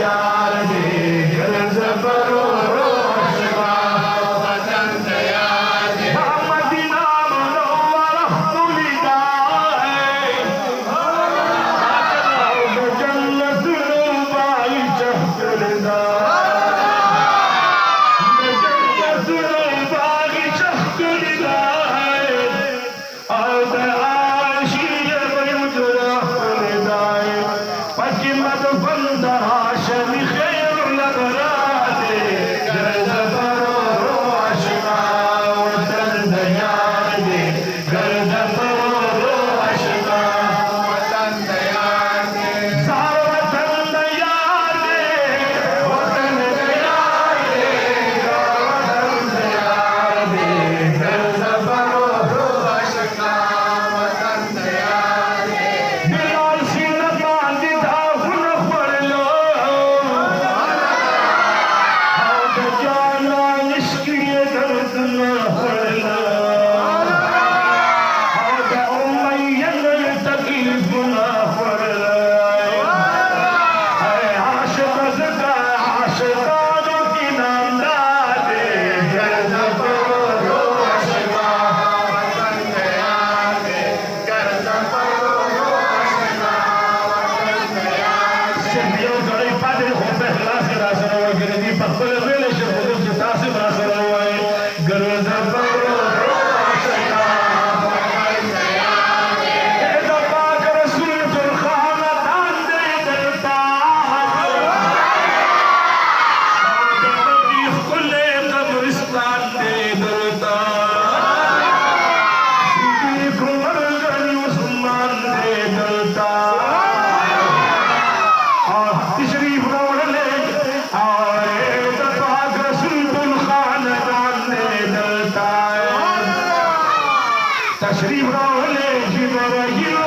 यार दे गर्ज परो रोशवा पसंद यार दे मदीना मुनव्वरा तुलिदा है जन्नत रूबाई चहकदा जन्नत रूबाई चहकदा है और आशिया बयुदरा खुलदाए पकिमत बंदा हाशम खैर लबराते गर्ज परो रोशना वतन यार दे गर्ज परो रोशना वतन यार दे वतन यार दे वतन यार दे वतन यार दे गर्ज परो रोशना वतन यार दे बिलाल सिंह बांधी धाहुन पड़लो हाथ जाना निष्क्रिय दर्द न पड़लो हाथ उमैयन तकलीफ न पड़लो आशिक का आशिकानों की नाम दादे गर्ज परो रोशना वतन यार दे गर्ज परो रोशना वतन यार दे Io vorrei fare il completo la sera sono che di piccole vele ci posso stare ma sono garza paro roshna वतन यार दे e da pak rasul turkhan dan de delta كل قبرستان de delta صديق مرجان عثمان de delta تشريف رولي دفعك رسول الخاندان دلتا تشريف رولي جبريل